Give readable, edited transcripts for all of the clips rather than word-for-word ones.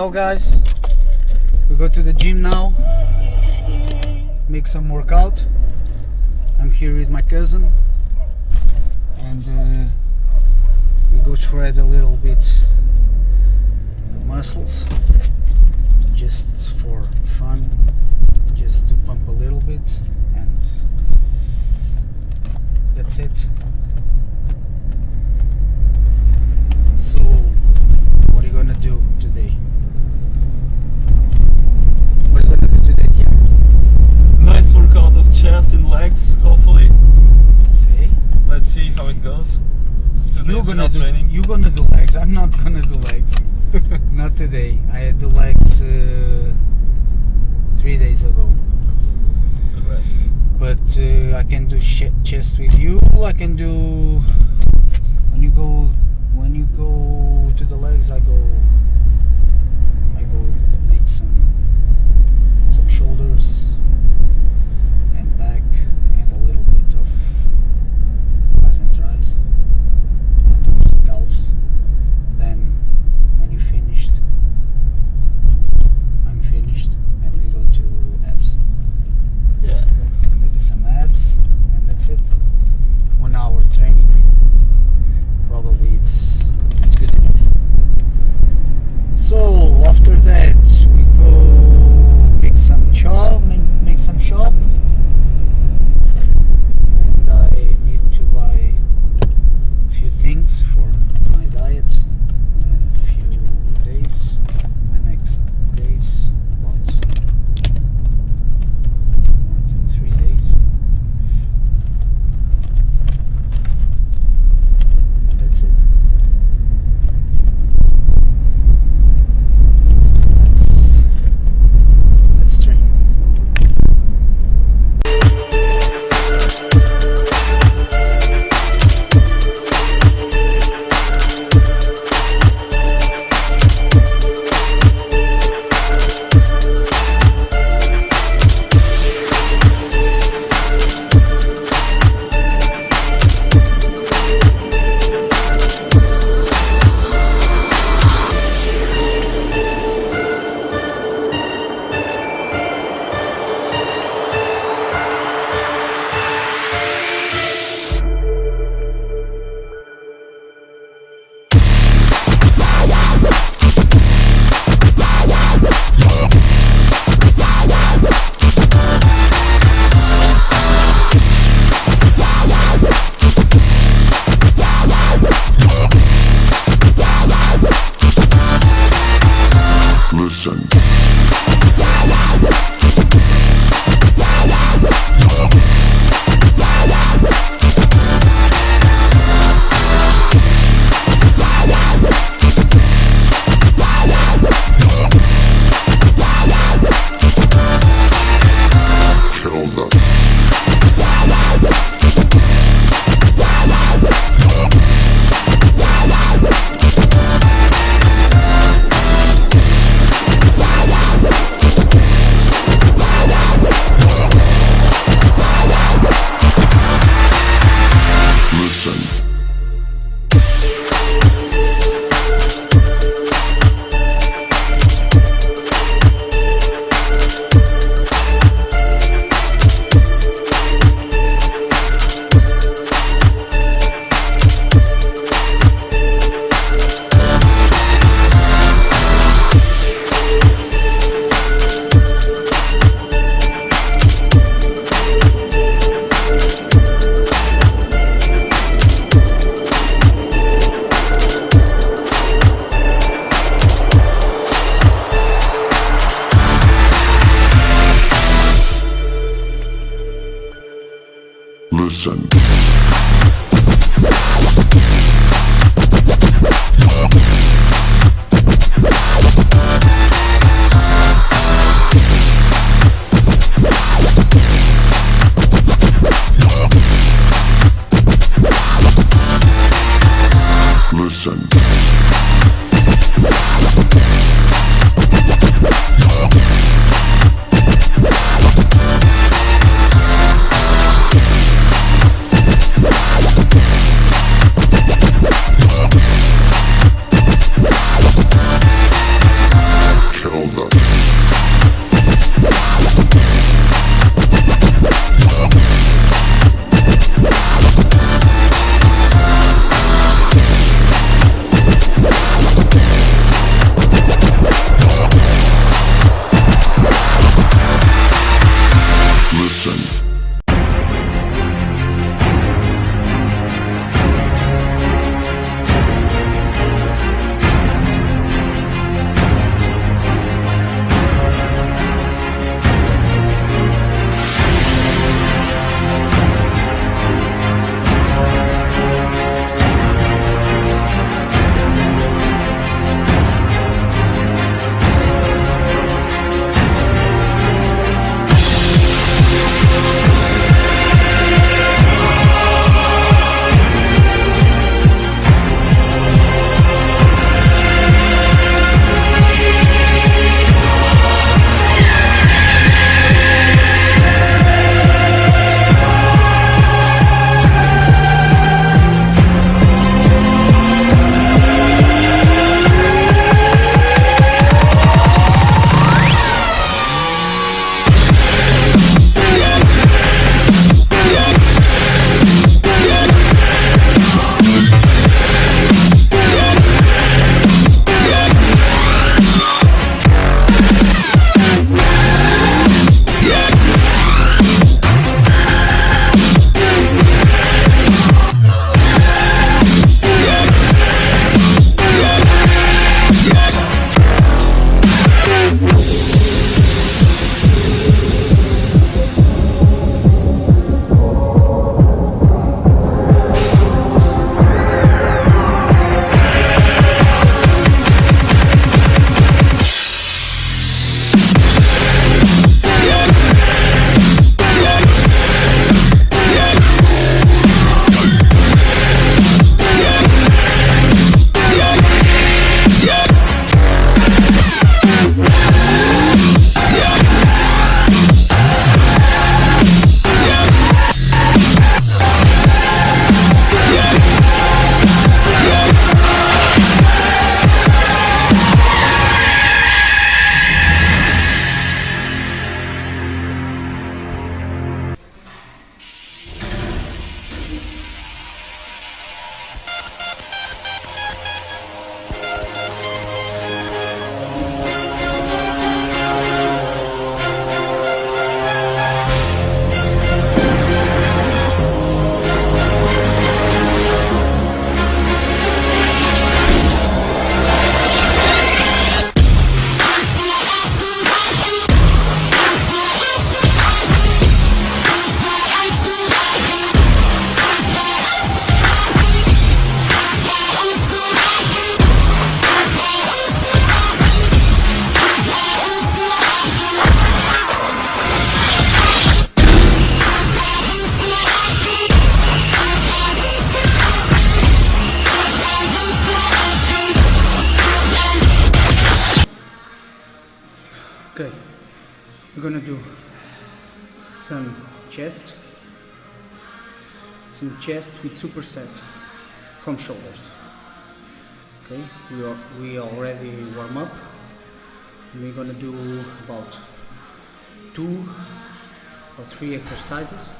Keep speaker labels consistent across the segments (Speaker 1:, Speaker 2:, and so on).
Speaker 1: Well guys, we go to the gym now, make some workout. I'm here with my cousin and we go shred a little bit muscles just for fun, just to pump a little bit, and that's it. So what are you gonna do today? What are you gonna do today, Tiago?
Speaker 2: Nice workout of chest and legs, hopefully.
Speaker 1: Okay.
Speaker 2: Let's see how it goes.
Speaker 1: You're gonna do
Speaker 2: training.
Speaker 1: You're gonna do legs. I'm not gonna do legs. Not today. I do legs 3 days ago. But I can do chest with you. I can do when you go to the legs. I go make some shoulders and back and a little bit of quads and tries, calves. Then when you finished, I'm finished, and we go to abs.
Speaker 2: Yeah.
Speaker 1: And I do some abs, and that's it. 1 hour training. Probably it's good enough. So after that we go make some shop, and I need to buy a few things for my diet. A few days, my next days, about 1 to 3 days. And that's it. Let's train.
Speaker 3: Listen. Kill them. Listen. Listen. Listen.
Speaker 1: Okay, we're gonna do some chest with superset from shoulders. Okay, we already warm up. We're gonna do about 2 or 3 exercises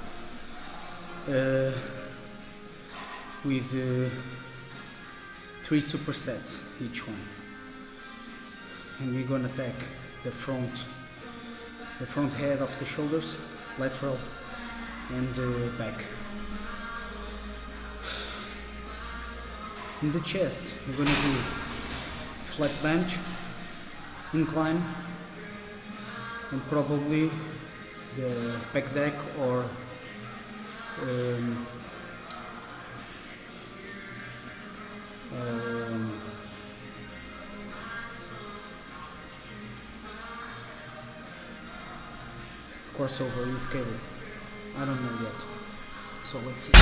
Speaker 1: with 3 supersets each one, and we're gonna attack the front head of the shoulders, lateral and back. In the chest, we're gonna do flat bench, incline, and probably the back deck or crossover with cable. I don't know yet. So let's see.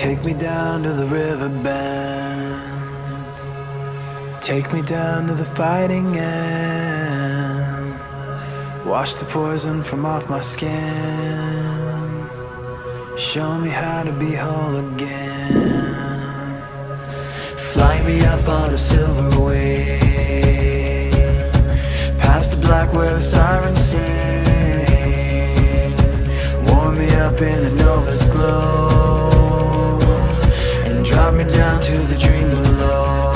Speaker 4: Take me down to the riverbend. Take me down to the fighting end. Wash the poison from off my skin. Show me how to be whole again. Fly me up on a silver wing, past the black where the sirens sing. Warm me up in a nova's glow, and drop me down to the dream below.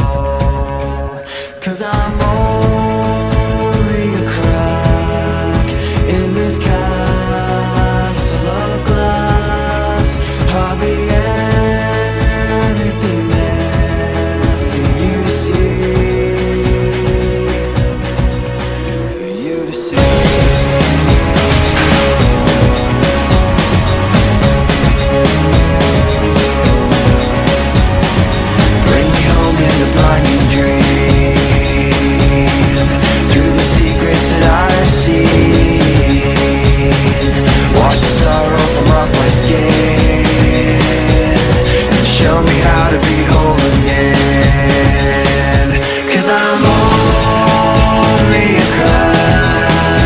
Speaker 4: 'Cause I'm only a crack in this castle of glass. Hardly anything there for you to see, for you to see. Bring me home in a blinding dream, through the secrets that I've seen. Wash the sorrow from off my skin, and show me how to be whole again. 'Cause I'm only a crack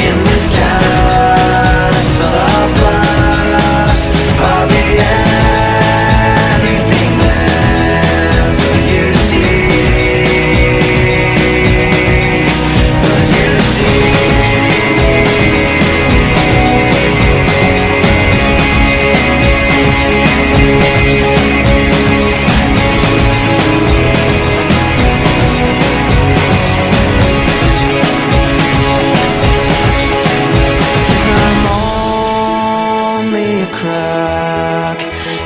Speaker 4: in this castle of glass. Hardly anything there for you to see, for you to see. Cause I'm only a crack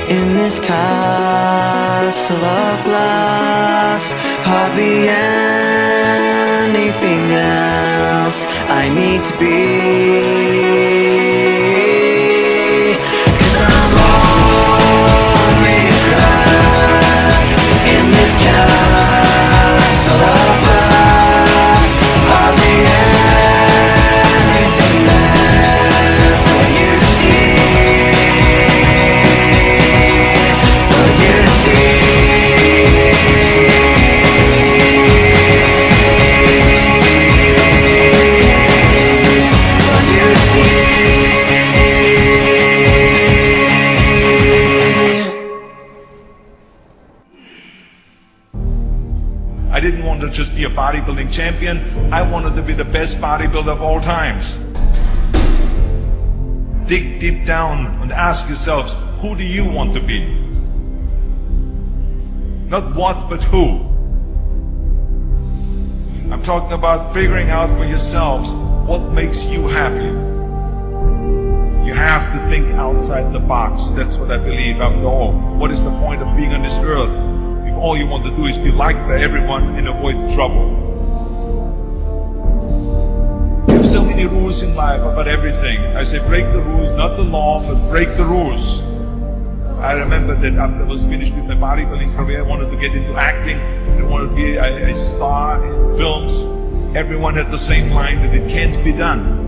Speaker 4: in this castle of glass. Hardly anything else I need to be. 'Cause I'm only a crack in this castle of glass. Hardly anything there for you to see, for you to see. For you to see.
Speaker 5: I didn't want to just be a bodybuilding champion. I wanted to be the best bodybuilder of all times. Dig deep down and ask yourselves, who do you want to be? Not what, but who. I'm talking about figuring out for yourselves what makes you happy. You have to think outside the box. That's what I believe. After all, what is the point of being on this earth if all you want to do is be liked by everyone and avoid trouble? You have so many rules in life about everything. I say break the rules, not the law, but break the rules. I remember that after I was finished with my bodybuilding career, I wanted to get into acting. I wanted to be a star in films. Everyone had the same line that it can't be done.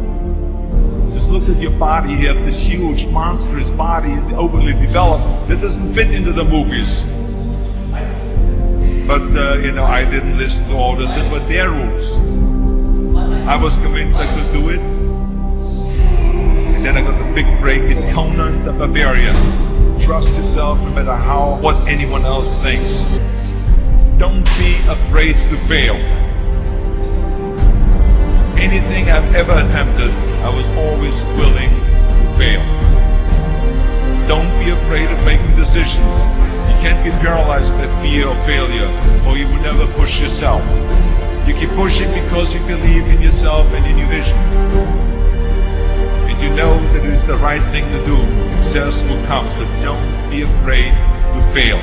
Speaker 5: Just look at your body. You have this huge, monstrous body, overly developed, that doesn't fit into the movies. But, I didn't listen to all this. These were their rules. I was convinced I could do it. And then I got a big break in Conan the Barbarian. Trust yourself no matter what anyone else thinks. Don't be afraid to fail. Anything I've ever attempted, I was always willing to fail. Don't be afraid of making decisions. You can't be paralyzed by fear of failure, or you will never push yourself. You keep pushing because you believe in yourself and in your vision. And you know that it is the right thing to do. Success will come, so don't be afraid to fail.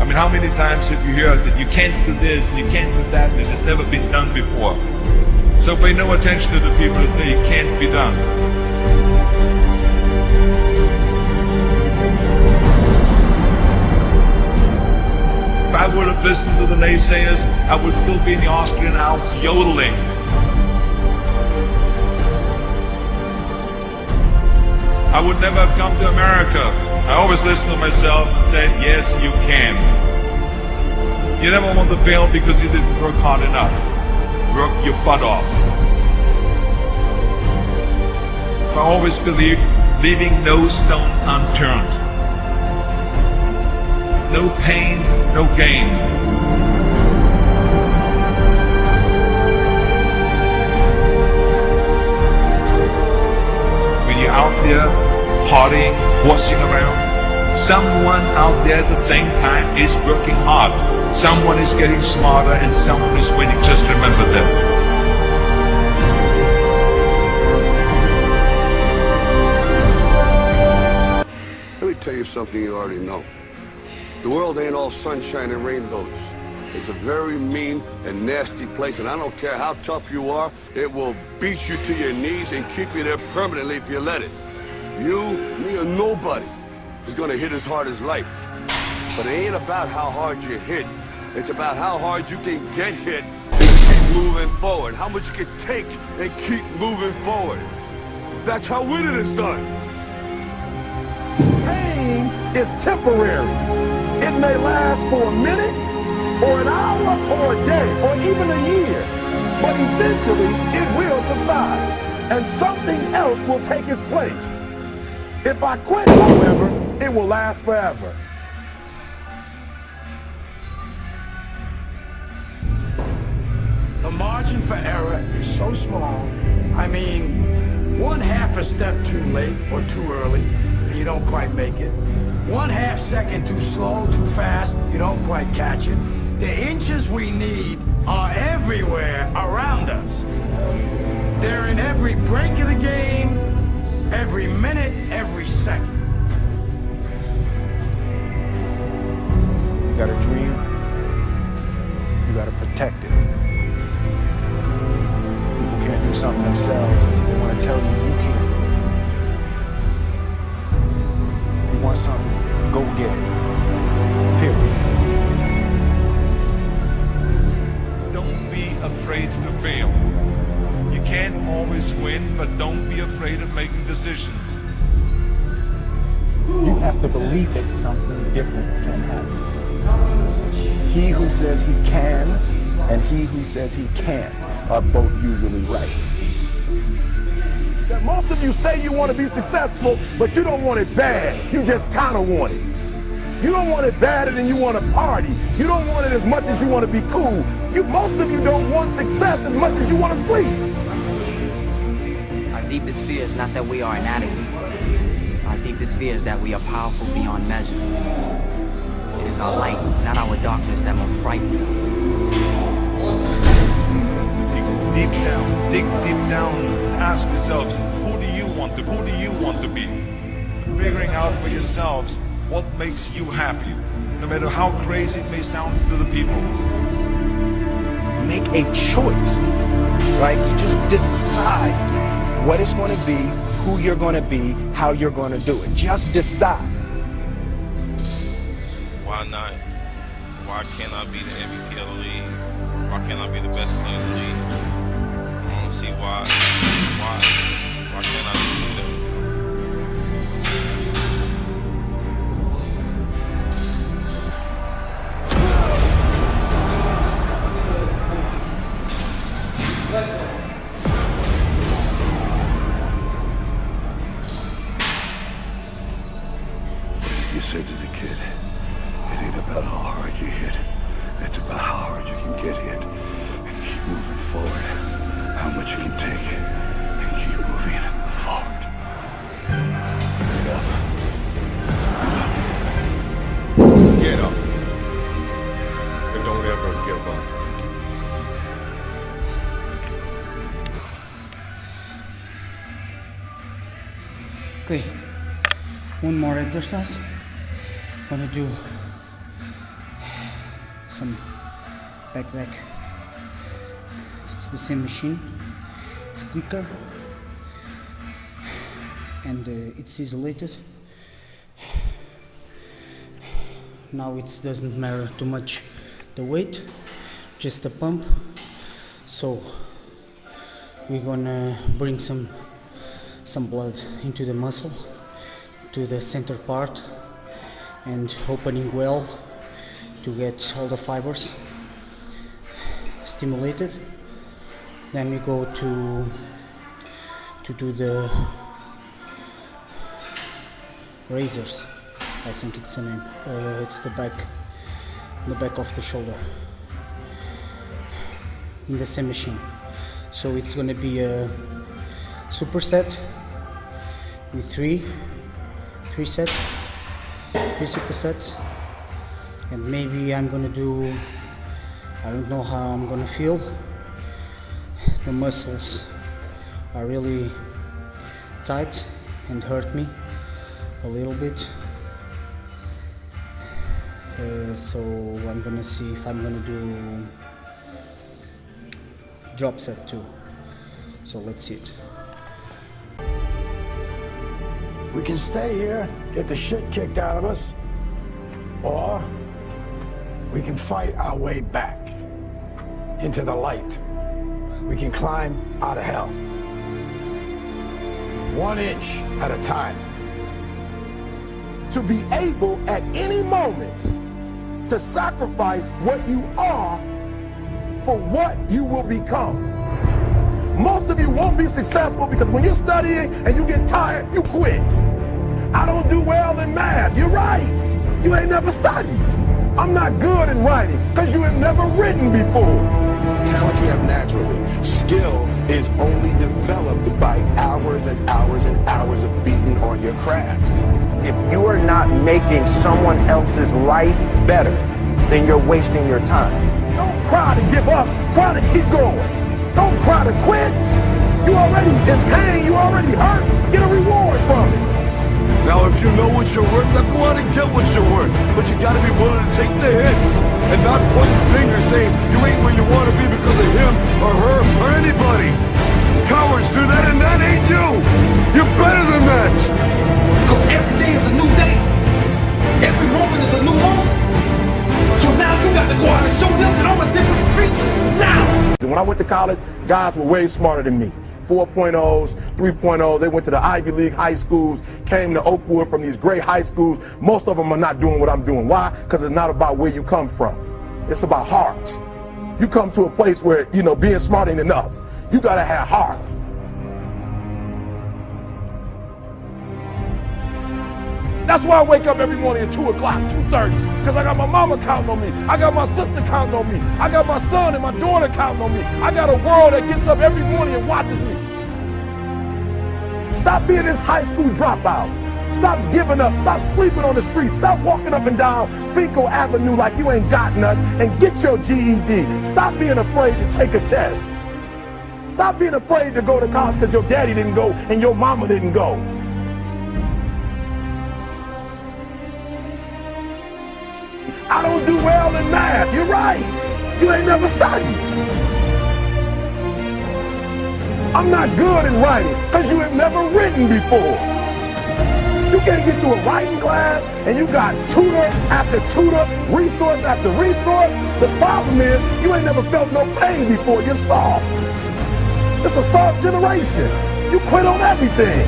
Speaker 5: I mean, how many times have you heard that you can't do this and you can't do that and it's never been done before? So pay no attention to the people that say it can't be done. If I would have listened to the naysayers, I would still be in the Austrian Alps yodeling. I would never have come to America. I always listened to myself and said, yes, you can. You never want to fail because you didn't work hard enough. Work your butt off. I always believed leaving no stone unturned. No pain, no gain. When you're out there partying, horsing around, someone out there at the same time is working hard. Someone is getting smarter and someone is winning. Just remember that.
Speaker 6: Let me tell you something you already know. The world ain't all sunshine and rainbows. It's a very mean and nasty place, and I don't care how tough you are, it will beat you to your knees and keep you there permanently if you let it. You, me, or nobody is gonna hit as hard as life. But it ain't about how hard you hit. It's about how hard you can get hit and keep moving forward. How much you can take and keep moving forward. That's how winning is done.
Speaker 7: Pain is temporary. It may last for a minute, or an hour, or a day, or even a year. But eventually, it will subside, and something else will take its place. If I quit, however, it will last forever.
Speaker 8: The margin for error is so small. I mean, 1/2 a step too late or too early, and you don't quite make it. 1/2 second too slow, too fast, you don't quite catch it. The inches we need are everywhere around us. They're in every break of the game, every minute, every second.
Speaker 9: You got a dream, you got to protect it. People can't do something themselves, they want to tell you you can't. You want something, go get it. Period.
Speaker 5: Don't be afraid to fail. You can't always win, but don't be afraid of making decisions.
Speaker 9: You have to believe that something different can happen. He who says he can and he who says he can't are both usually right.
Speaker 7: That most of you say you want to be successful, but you don't want it bad. You just kind of want it. You don't want it badder than you want to party. You don't want it as much as you want to be cool. Most of you don't want success as much as you want to sleep.
Speaker 10: Our deepest fear is not that we are inadequate. Our deepest fear is that we are powerful beyond measure. It is our light, not our darkness, that most frightens us.
Speaker 5: Dig deep down, ask yourselves, who do you want to be? Figuring out for yourselves what makes you happy, no matter how crazy it may sound to the people.
Speaker 9: Make a choice, right? You just decide what it's going to be, who you're going to be, how you're going to do it. Just decide.
Speaker 11: Why not? Why can't I be the MVP of the league? Why can't I be the best player in the league? I don't see why can't I do that?
Speaker 6: You said to the kid, it ain't about how hard you hit. It's about how hard you can get hit and keep moving forward. How much you can take and keep moving forward. Get up.
Speaker 12: Get up. And don't ever give up.
Speaker 1: Okay, one more exercise. Gonna do some back leg. It's the same machine. It's quicker and it's isolated. Now it doesn't matter too much the weight, just the pump. So we're gonna bring some blood into the muscle to the center part and opening well to get all the fibers stimulated. Then we go to do the razors. I think it's the name. It's the back of the shoulder in the same machine. So it's going to be a superset with three supersets, and maybe I'm going to do, I don't know how I'm going to feel. The muscles are really tight and hurt me a little bit. So I'm gonna see if I'm gonna do drop set too. So let's see it.
Speaker 8: We can stay here, get the shit kicked out of us, or we can fight our way back into the light. We can climb out of hell. 1 inch at a time.
Speaker 7: To be able at any moment to sacrifice what you are for what you will become. Most of you won't be successful because when you're studying and you get tired, you quit. I don't do well in math. You're right. You ain't never studied. I'm not good in writing because you have never written before.
Speaker 9: Talent you have naturally. Skill is only developed by hours and hours and hours of beating on your craft. If you are not making someone else's life better, then you're wasting your time.
Speaker 7: Don't cry to give up, cry to keep going. Don't cry to quit. You already in pain, you already hurt. Get a reward from it.
Speaker 6: Now, if you know what you're worth, now go out and get what you're worth. But you gotta be willing to take the hits and not point your finger saying you ain't where you want to be because of him or her or anybody. Cowards do that, and that ain't you. You're better than that.
Speaker 13: Because every day is a new day. Every moment is a new moment. So now you got to go out and show them that I'm a different creature now.
Speaker 7: When I went to college, guys were way smarter than me. 4.0s, 3.0s, they went to the Ivy League high schools, came to Oakwood from these great high schools. Most of them are not doing what I'm doing. Why? Because it's not about where you come from. It's about heart. You come to a place where, you know, being smart ain't enough. You gotta have heart. That's why I wake up every morning at 2 o'clock, 2:30, because I got my mama counting on me. I got my sister counting on me. I got my son and my daughter counting on me. I got a world that gets up every morning and watches me. Stop being this high school dropout. Stop giving up. Stop sleeping on the street. Stop walking up and down Fecal Avenue like you ain't got nothing, and get your GED. Stop being afraid to take a test. Stop being afraid to go to college because your daddy didn't go and your mama didn't go. I don't do well in math. You're right. You ain't never studied. I'm not good in writing because you have never written before. You can't get through a writing class and you got tutor after tutor, resource after resource. The problem is you ain't never felt no pain before. You're soft. It's a soft generation. You quit on everything.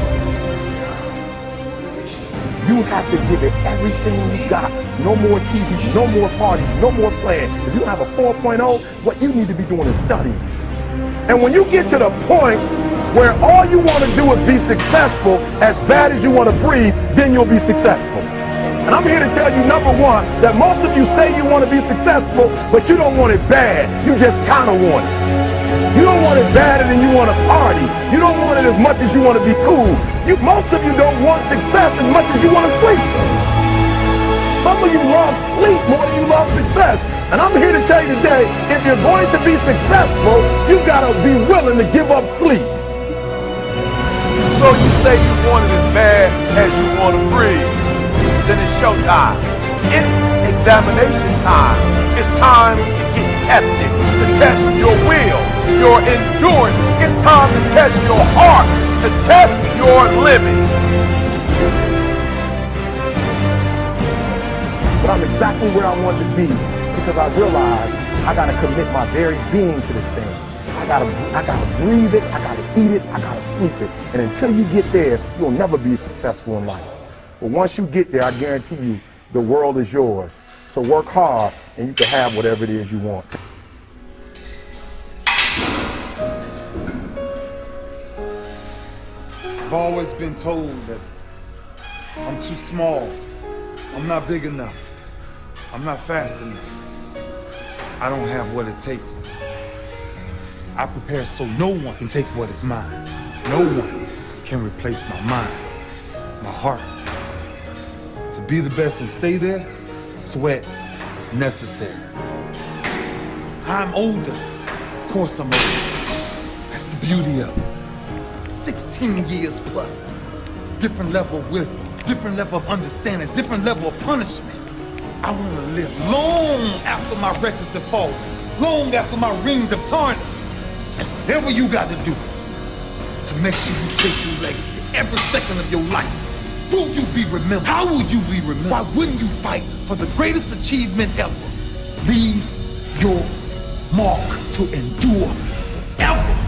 Speaker 7: You have to give it everything you got. No more TV, no more parties, no more playing. If you don't have a 4.0, what you need to be doing is studying. And when you get to the point where all you want to do is be successful, as bad as you want to breathe, then you'll be successful. And I'm here to tell you, number one, that most of you say you want to be successful, but you don't want it bad. You just kind of want it. You don't want it badder than you want to party. You don't want it as much as you want to be cool. Most of you don't want success as much as you want to sleep. Some of you love sleep more than you love success. And I'm here to tell you today, if you're going to be successful, you got to be willing to give up sleep.
Speaker 14: So you say you want it as bad as you want to breathe. Then it's showtime. It's examination time. It's time to get tested, to test your will, your endurance. It's time to test your heart, to test your living.
Speaker 7: But I'm exactly where I want to be because I realized I got to commit my very being to this thing. I gotta breathe it, I gotta eat it, I gotta sleep it. And until you get there, you'll never be successful in life. But once you get there, I guarantee you, the world is yours. So work hard and you can have whatever it is you want.
Speaker 13: I've always been told that I'm too small, I'm not big enough, I'm not fast enough. I don't have what it takes. I prepare so no one can take what is mine. No one can replace my mind, my heart. To be the best and stay there, sweat is necessary. I'm older. Of course I'm older. That's the beauty of it. 16 years plus. Different level of wisdom, different level of understanding, different level of punishment. I want to live long after my records have fallen, long after my rings have tarnished. And whatever you got to do to make sure you chase your legacy every second of your life. Will you be remembered? How would you be remembered? Why wouldn't you fight for the greatest achievement ever? Leave your mark to endure forever.